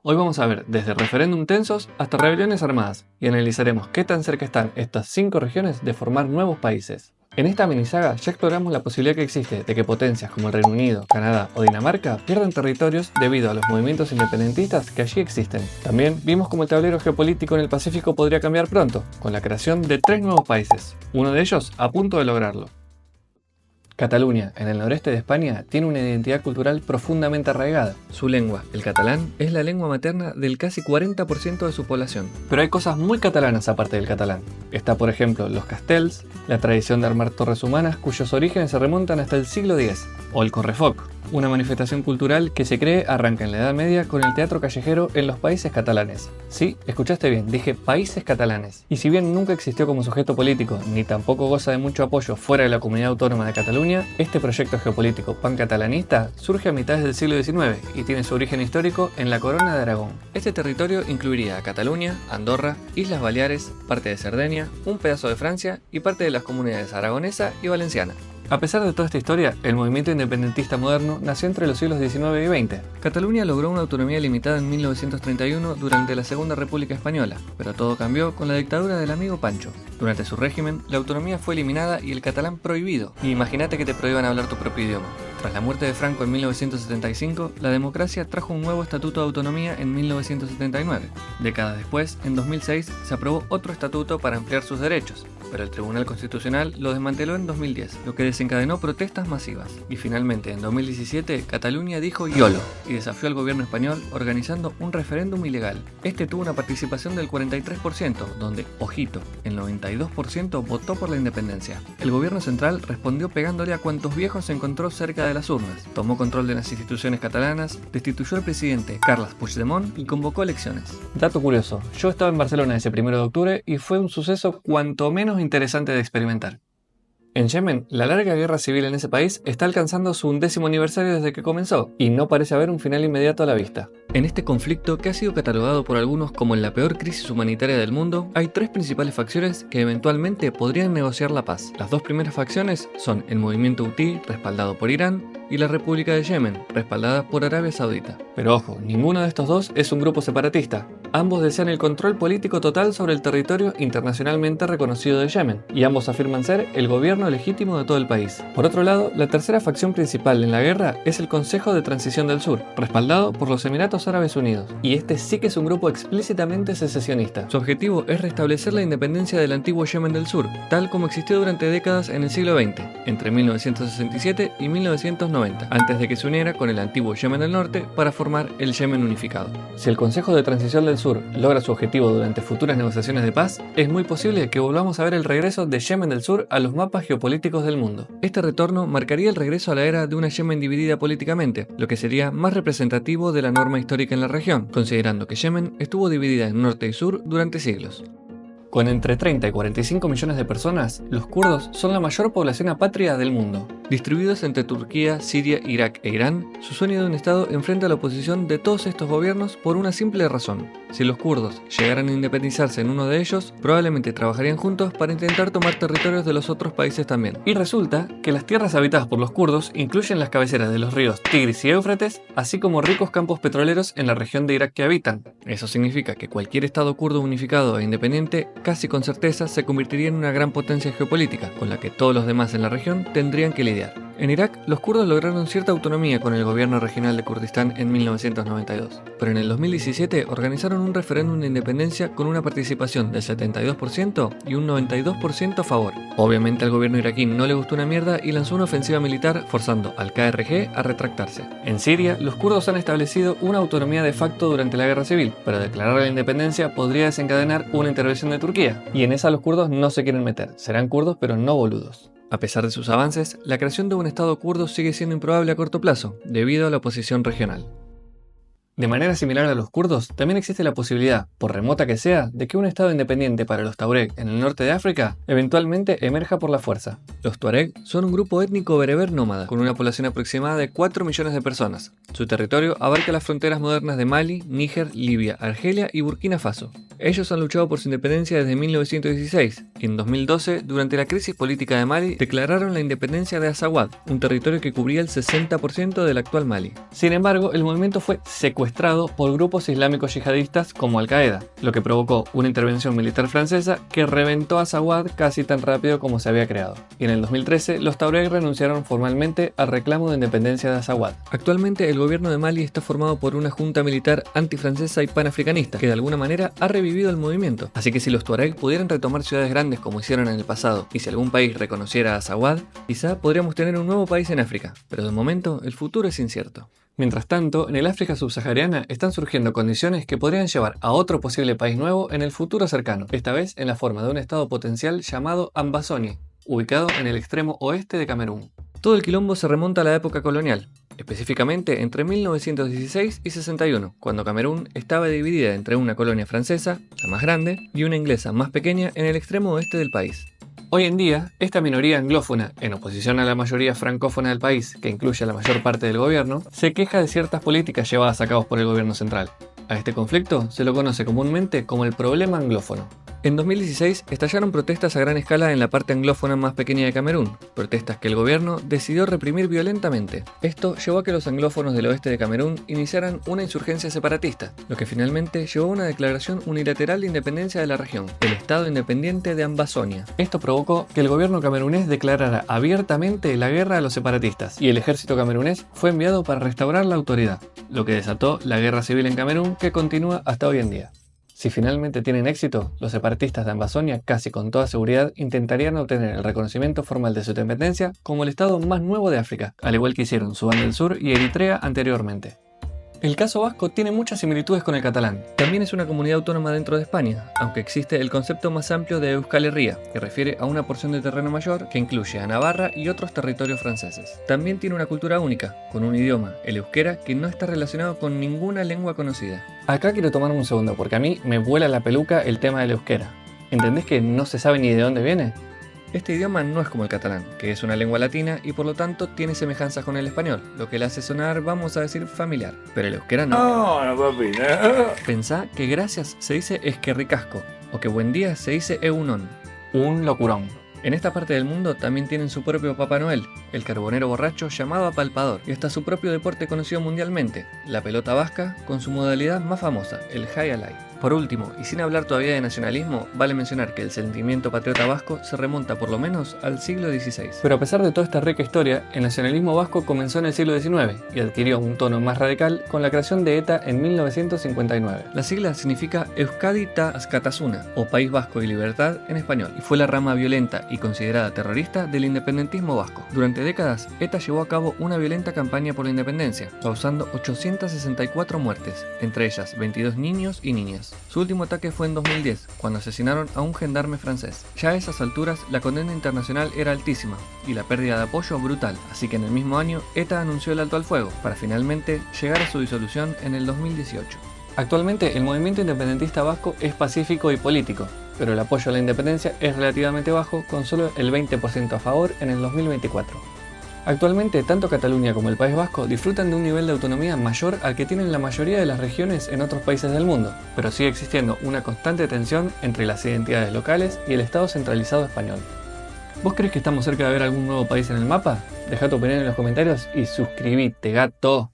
Hoy vamos a ver desde referéndum tensos hasta rebeliones armadas y analizaremos qué tan cerca están estas 5 regiones de formar nuevos países. En esta minisaga ya exploramos la posibilidad que existe de que potencias como el Reino Unido, Canadá o Dinamarca pierdan territorios debido a los movimientos independentistas que allí existen. También vimos cómo el tablero geopolítico en el Pacífico podría cambiar pronto, con la creación de 3 nuevos países, uno de ellos a punto de lograrlo. Cataluña, en el noreste de España, tiene una identidad cultural profundamente arraigada. Su lengua, el catalán, es la lengua materna del casi 40% de su población. Pero hay cosas muy catalanas aparte del catalán. Está, por ejemplo, los castells, la tradición de armar torres humanas cuyos orígenes se remontan hasta el siglo X, o el correfoc, una manifestación cultural que se cree arranca en la Edad Media con el teatro callejero en los países catalanes. Sí, escuchaste bien, dije países catalanes. Y si bien nunca existió como sujeto político, ni tampoco goza de mucho apoyo fuera de la comunidad autónoma de Cataluña, este proyecto geopolítico pancatalanista surge a mitades del siglo XIX y tiene su origen histórico en la Corona de Aragón. Este territorio incluiría a Cataluña, Andorra, Islas Baleares, parte de Cerdeña, un pedazo de Francia y parte de las comunidades aragonesa y valenciana. A pesar de toda esta historia, el movimiento independentista moderno nació entre los siglos XIX y XX. Cataluña logró una autonomía limitada en 1931 durante la Segunda República Española, pero todo cambió con la dictadura del amigo Pancho. Durante su régimen, la autonomía fue eliminada y el catalán prohibido. Y imagínate que te prohíban hablar tu propio idioma. Tras la muerte de Franco en 1975, la democracia trajo un nuevo estatuto de autonomía en 1979. Décadas después, en 2006, se aprobó otro estatuto para ampliar sus derechos, pero el Tribunal Constitucional lo desmanteló en 2010, lo que desencadenó protestas masivas. Y finalmente, en 2017, Cataluña dijo YOLO y desafió al gobierno español organizando un referéndum ilegal. Este tuvo una participación del 43%, donde, ojito, el 92% votó por la independencia. El gobierno central respondió pegándole a cuantos viejos se encontró cerca de las urnas, tomó control de las instituciones catalanas, destituyó al presidente Carles Puigdemont y convocó elecciones. Dato curioso, yo estaba en Barcelona ese 1 de octubre y fue un suceso cuanto menos interesante de experimentar. En Yemen, la larga guerra civil en ese país está alcanzando su 10º aniversario desde que comenzó, y no parece haber un final inmediato a la vista. En este conflicto, que ha sido catalogado por algunos como la peor crisis humanitaria del mundo, hay 3 principales facciones que eventualmente podrían negociar la paz. Las 2 primeras facciones son el movimiento Hutí, respaldado por Irán, y la República de Yemen, respaldada por Arabia Saudita. Pero ojo, ninguno de estos dos es un grupo separatista. Ambos desean el control político total sobre el territorio internacionalmente reconocido de Yemen, y ambos afirman ser el gobierno legítimo de todo el país. Por otro lado, la tercera facción principal en la guerra es el Consejo de Transición del Sur, respaldado por los Emiratos Árabes Unidos, y este sí que es un grupo explícitamente secesionista. Su objetivo es restablecer la independencia del antiguo Yemen del Sur, tal como existió durante décadas en el siglo XX, entre 1967 y 1990. Antes de que se uniera con el antiguo Yemen del Norte para formar el Yemen unificado. Si el Consejo de Transición del Sur logra su objetivo durante futuras negociaciones de paz, es muy posible que volvamos a ver el regreso de Yemen del Sur a los mapas geopolíticos del mundo. Este retorno marcaría el regreso a la era de una Yemen dividida políticamente, lo que sería más representativo de la norma histórica en la región, considerando que Yemen estuvo dividida en norte y sur durante siglos. Con entre 30 y 45 millones de personas, los kurdos son la mayor población apátrida del mundo. Distribuidos entre Turquía, Siria, Irak e Irán, su sueño de un Estado enfrenta a la oposición de todos estos gobiernos por una simple razón. Si los kurdos llegaran a independizarse en uno de ellos, probablemente trabajarían juntos para intentar tomar territorios de los otros países también. Y resulta que las tierras habitadas por los kurdos incluyen las cabeceras de los ríos Tigris y Éufrates, así como ricos campos petroleros en la región de Irak que habitan. Eso significa que cualquier Estado kurdo unificado e independiente casi con certeza se convertiría en una gran potencia geopolítica, con la que todos los demás en la región tendrían que lidiar. En Irak, los kurdos lograron cierta autonomía con el gobierno regional de Kurdistán en 1992, pero en el 2017 organizaron un referéndum de independencia con una participación del 72% y un 92% a favor. Obviamente al gobierno iraquí no le gustó una mierda y lanzó una ofensiva militar forzando al KRG a retractarse. En Siria, los kurdos han establecido una autonomía de facto durante la guerra civil, pero declarar la independencia podría desencadenar una intervención de Turquía, y en esa los kurdos no se quieren meter. Serán kurdos pero no boludos. A pesar de sus avances, la creación de un Estado kurdo sigue siendo improbable a corto plazo, debido a la oposición regional. De manera similar a los kurdos, también existe la posibilidad, por remota que sea, de que un Estado independiente para los Tuareg en el norte de África eventualmente emerja por la fuerza. Los Tuareg son un grupo étnico bereber nómada, con una población aproximada de 4 millones de personas. Su territorio abarca las fronteras modernas de Mali, Níger, Libia, Argelia y Burkina Faso. Ellos han luchado por su independencia desde 1916 y en 2012, durante la crisis política de Mali, declararon la independencia de Azawad, un territorio que cubría el 60% del actual Mali. Sin embargo, el movimiento fue secuestrado por grupos islámicos yihadistas como Al-Qaeda, lo que provocó una intervención militar francesa que reventó a Azawad casi tan rápido como se había creado. Y en el 2013, los Tuareg renunciaron formalmente al reclamo de independencia de Azawad. Actualmente, el gobierno de Mali está formado por una junta militar antifrancesa y panafricanista, que de alguna manera ha revivido el movimiento. Así que si los Tuareg pudieran retomar ciudades grandes como hicieron en el pasado, y si algún país reconociera a Azawad, quizá podríamos tener un nuevo país en África, pero de momento el futuro es incierto. Mientras tanto, en el África subsahariana están surgiendo condiciones que podrían llevar a otro posible país nuevo en el futuro cercano, esta vez en la forma de un estado potencial llamado Ambazonia, ubicado en el extremo oeste de Camerún. Todo el quilombo se remonta a la época colonial, específicamente entre 1916 y 61, cuando Camerún estaba dividida entre una colonia francesa, la más grande, y una inglesa más pequeña en el extremo oeste del país. Hoy en día, esta minoría anglófona, en oposición a la mayoría francófona del país, que incluye a la mayor parte del gobierno, se queja de ciertas políticas llevadas a cabo por el gobierno central. A este conflicto se lo conoce comúnmente como el problema anglófono. En 2016 estallaron protestas a gran escala en la parte anglófona más pequeña de Camerún, protestas que el gobierno decidió reprimir violentamente. Esto llevó a que los anglófonos del oeste de Camerún iniciaran una insurgencia separatista, lo que finalmente llevó a una declaración unilateral de independencia de la región, el Estado Independiente de Ambazonia. Esto provocó que el gobierno camerunés declarara abiertamente la guerra a los separatistas, y el ejército camerunés fue enviado para restaurar la autoridad, lo que desató la guerra civil en Camerún, que continúa hasta hoy en día. Si finalmente tienen éxito, los separatistas de Ambazonia casi con toda seguridad intentarían obtener el reconocimiento formal de su independencia como el estado más nuevo de África, al igual que hicieron Sudán del Sur y Eritrea anteriormente. El caso vasco tiene muchas similitudes con el catalán. También es una comunidad autónoma dentro de España, aunque existe el concepto más amplio de Euskal Herria, que refiere a una porción de terreno mayor que incluye a Navarra y otros territorios franceses. También tiene una cultura única, con un idioma, el euskera, que no está relacionado con ninguna lengua conocida. Acá quiero tomarme un segundo, porque a mí me vuela la peluca el tema del euskera. ¿Entendés que no se sabe ni de dónde viene? Este idioma no es como el catalán, que es una lengua latina y por lo tanto tiene semejanzas con el español, lo que le hace sonar, vamos a decir, familiar. Pero el euskera no. No, papi, no. Pensá que gracias se dice esquerricasco, o que buen día se dice egunon. Un locurón. En esta parte del mundo también tienen su propio Papá Noel, el carbonero borracho llamado apalpador, y hasta su propio deporte conocido mundialmente, la pelota vasca, con su modalidad más famosa, el high alai. Por último, y sin hablar todavía de nacionalismo, vale mencionar que el sentimiento patriota vasco se remonta por lo menos al siglo XVI. Pero a pesar de toda esta rica historia, el nacionalismo vasco comenzó en el siglo XIX y adquirió un tono más radical con la creación de ETA en 1959. La sigla significa Euskadi ta Askatasuna, o País Vasco y Libertad en español, y fue la rama violenta y considerada terrorista del independentismo vasco. Durante décadas, ETA llevó a cabo una violenta campaña por la independencia, causando 864 muertes, entre ellas 22 niños y niñas. Su último ataque fue en 2010, cuando asesinaron a un gendarme francés. Ya a esas alturas, la condena internacional era altísima y la pérdida de apoyo brutal, así que en el mismo año, ETA anunció el alto al fuego, para finalmente llegar a su disolución en el 2018. Actualmente, el movimiento independentista vasco es pacífico y político, pero el apoyo a la independencia es relativamente bajo, con solo el 20% a favor en el 2024. Actualmente, tanto Cataluña como el País Vasco disfrutan de un nivel de autonomía mayor al que tienen la mayoría de las regiones en otros países del mundo, pero sigue existiendo una constante tensión entre las identidades locales y el Estado centralizado español. ¿Vos crees que estamos cerca de ver algún nuevo país en el mapa? Deja tu opinión en los comentarios y suscríbete, gato.